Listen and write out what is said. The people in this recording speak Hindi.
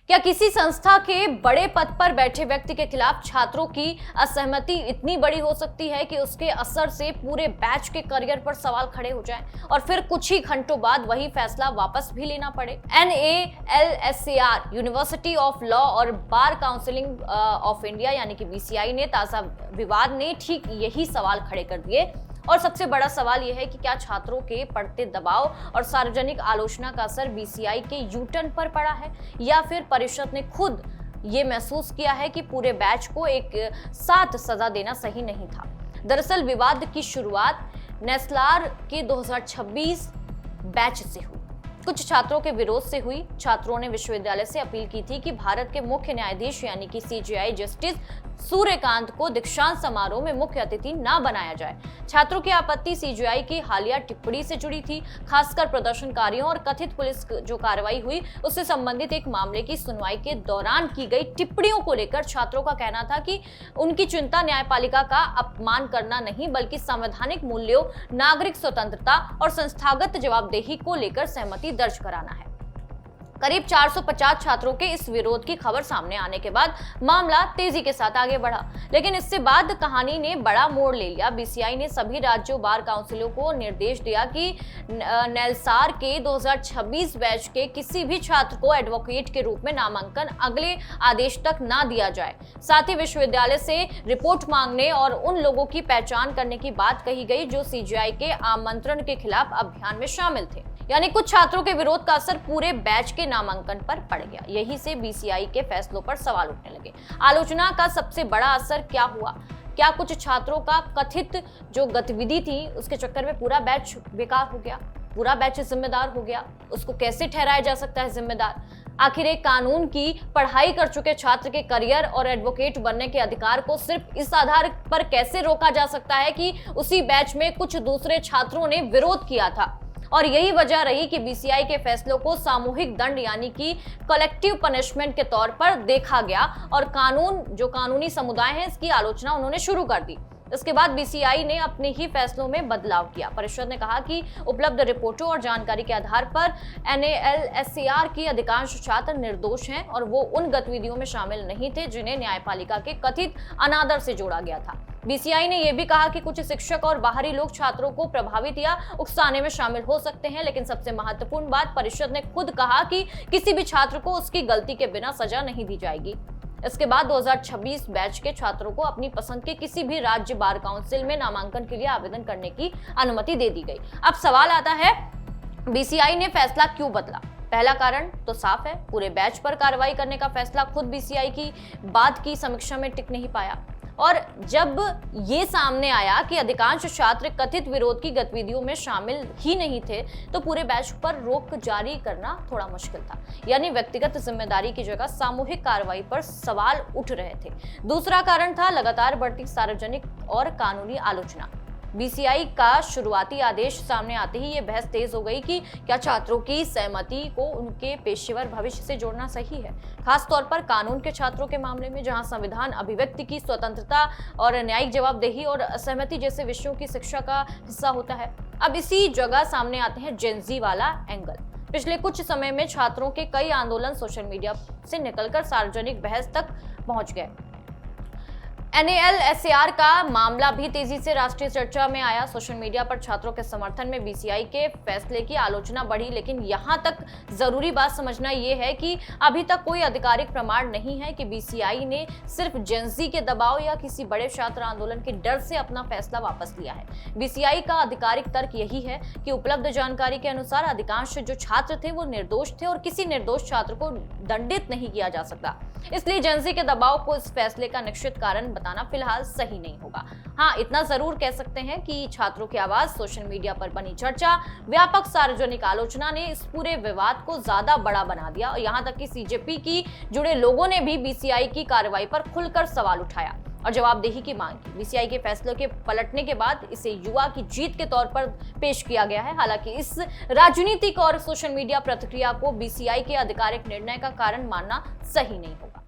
क्या किसी संस्था के बड़े पद पर बैठे व्यक्ति के खिलाफ छात्रों की असहमति इतनी बड़ी हो सकती है कि उसके असर से पूरे बैच के करियर पर सवाल खड़े हो जाएं और फिर कुछ ही घंटों बाद वही फैसला वापस भी लेना पड़े? NALSAR, यूनिवर्सिटी ऑफ लॉ और बार काउंसिलिंग ऑफ इंडिया यानी कि BCI ने ताजा विवाद ने ठीक यही सवाल खड़े कर दिए। और सबसे बड़ा सवाल यह है कि क्या छात्रों के बढ़ते दबाव और सार्वजनिक आलोचना का असर BCI के यूटर्न पर पड़ा है, या फिर परिषद ने खुद ये महसूस किया है कि पूरे बैच को एक साथ सजा देना सही नहीं था? दरअसल विवाद की शुरुआत नेस्लार के 2026 बैच से हुई। कुछ छात्रों के विरोध से हुई। छात्रों ने विश्वविद्यालय से अपील की थी कि भारत के मुख्य न्यायाधीश यानी कि CJI जस्टिस सूर्यकांत को दीक्षांत समारोह में मुख्य अतिथि न बनाया जाए। छात्रों की आपत्ति CJI की हालिया टिप्पणी से जुड़ी थी, खासकर प्रदर्शनकारियों और कथित पुलिस जो कार्रवाई हुई उससे संबंधित एक मामले की सुनवाई के दौरान की गई टिप्पणियों को लेकर छात्रों का कहना था कि उनकी चिंता न्यायपालिका का अपमान करना नहीं बल्कि संवैधानिक मूल्यों, नागरिक स्वतंत्रता और संस्थागत जवाबदेही को लेकर सहमति दर्ज कराना है। करीब 450 छात्रों के इस विरोध की खबर सामने आने के बाद मामला तेजी के साथ आगे बढ़ा, लेकिन इससे बाद कहानी ने बड़ा मोड़ ले लिया। BCI ने सभी राज्यों बार काउंसिलों को निर्देश दिया कि नेल्सार के 2026 बैच के किसी भी छात्र को एडवोकेट के रूप में नामांकन अगले आदेश तक ना दिया जाए। साथ ही विश्वविद्यालय से रिपोर्ट मांगने और उन लोगों की पहचान करने की बात कही गई जो CJI के आमंत्रण के खिलाफ अभियान में शामिल थे। यानी कुछ छात्रों के विरोध का असर पूरे बैच के नामांकन पर पड़ गया। यही से BCI के फैसलों पर सवाल उठने लगे। आलोचना का सबसे बड़ा असर क्या हुआ? क्या कुछ छात्रों का कथित जो गतिविधि थी उसके चक्कर में पूरा बैच बेकार हो गया, पूरा बैच जिम्मेदार हो गया? उसको कैसे ठहराया जा सकता है जिम्मेदार? आखिर एक कानून की पढ़ाई कर चुके छात्र के करियर और एडवोकेट बनने के अधिकार को सिर्फ इस आधार पर कैसे रोका जा सकता है कि उसी बैच में कुछ दूसरे छात्रों ने विरोध किया था? और यही वजह रही कि BCI के फैसलों को सामूहिक दंड यानी कि कलेक्टिव पनिशमेंट के तौर पर देखा गया और कानूनी समुदाय है इसकी आलोचना उन्होंने शुरू कर दी। इसके बाद BCI ने अपने ही फैसलों में बदलाव किया। परिषद ने कहा कि उपलब्ध रिपोर्टों और जानकारी के आधार पर NALSAR की अधिकांश छात्र निर्दोष हैं और वो उन गतिविधियों में शामिल नहीं थे जिन्हें न्यायपालिका के कथित अनादर से जोड़ा गया था। BCI ने यह भी कहा कि कुछ शिक्षक और बाहरी लोग छात्रों को प्रभावित या उकसाने में शामिल हो सकते हैं, लेकिन सबसे महत्वपूर्ण बात, परिषद ने खुद कहा कि किसी भी छात्र को उसकी गलती के बिना सजा नहीं दी जाएगी। इसके बाद 2026 बैच के छात्रों को अपनी पसंद के किसी भी राज्य बार काउंसिल में नामांकन के लिए आवेदन करने की अनुमति दे दी गई। अब सवाल आता है, BCI ने फैसला क्यों बदला? पहला कारण तो साफ है, पूरे बैच पर कार्रवाई करने का फैसला खुद BCI की बाद की समीक्षा में टिक नहीं पाया। और जब ये सामने आया कि अधिकांश छात्र कथित विरोध की गतिविधियों में शामिल ही नहीं थे, तो पूरे बैच पर रोक जारी करना थोड़ा मुश्किल था। यानी व्यक्तिगत जिम्मेदारी की जगह सामूहिक कार्रवाई पर सवाल उठ रहे थे। दूसरा कारण था लगातार बढ़ती सार्वजनिक और कानूनी आलोचना। BCI का शुरुआती आदेश सामने आते ही ये बहस तेज हो गई कि क्या छात्रों की सहमति को उनके पेशेवर भविष्य से जोड़ना सही है, खास तौर पर कानून के छात्रों के मामले में जहां संविधान अभिव्यक्ति की स्वतंत्रता और न्यायिक जवाबदेही और असहमति जैसे विषयों की शिक्षा का हिस्सा होता है। अब इसी जगह सामने आते हैं जेनजी वाला एंगल। पिछले कुछ समय में छात्रों के कई आंदोलन सोशल मीडिया से निकलकर सार्वजनिक बहस तक पहुंच गए। NALSAR का मामला भी तेजी से राष्ट्रीय चर्चा में आया। सोशल मीडिया पर छात्रों के समर्थन में BCI के फैसले की आलोचना बढ़ी, लेकिन यहाँ तक जरूरी बात समझना ये है कि अभी तक कोई आधिकारिक प्रमाण नहीं है कि BCI ने सिर्फ जेनजी के दबाव या किसी बड़े छात्र आंदोलन के डर से अपना फैसला वापस लिया है। BCI का आधिकारिक तर्क यही है कि उपलब्ध जानकारी के अनुसार अधिकांश जो छात्र थे वो निर्दोष थे और किसी निर्दोष छात्र को दंडित नहीं किया जा सकता। इसलिए जेनजी के दबाव को इस फैसले का निश्चित कारण बताना फिलहाल सही नहीं होगा। हाँ, इतना जरूर कह सकते हैं कि छात्रों की आवाज, सोशल मीडिया पर बनी चर्चा, व्यापक सार्वजनिक आलोचना ने इस पूरे विवाद को ज्यादा बड़ा बना दिया और यहाँ तक कि CJP की जुड़े लोगों ने भी BCI की कार्रवाई पर खुलकर सवाल उठाया और जवाबदेही की मांग की। BCI के फैसलों के पलटने के बाद इसे युवा की जीत के तौर पर पेश किया गया है। हालांकि इस राजनीतिक और सोशल मीडिया प्रतिक्रिया को BCI के आधिकारिक निर्णय का कारण मानना सही नहीं होगा।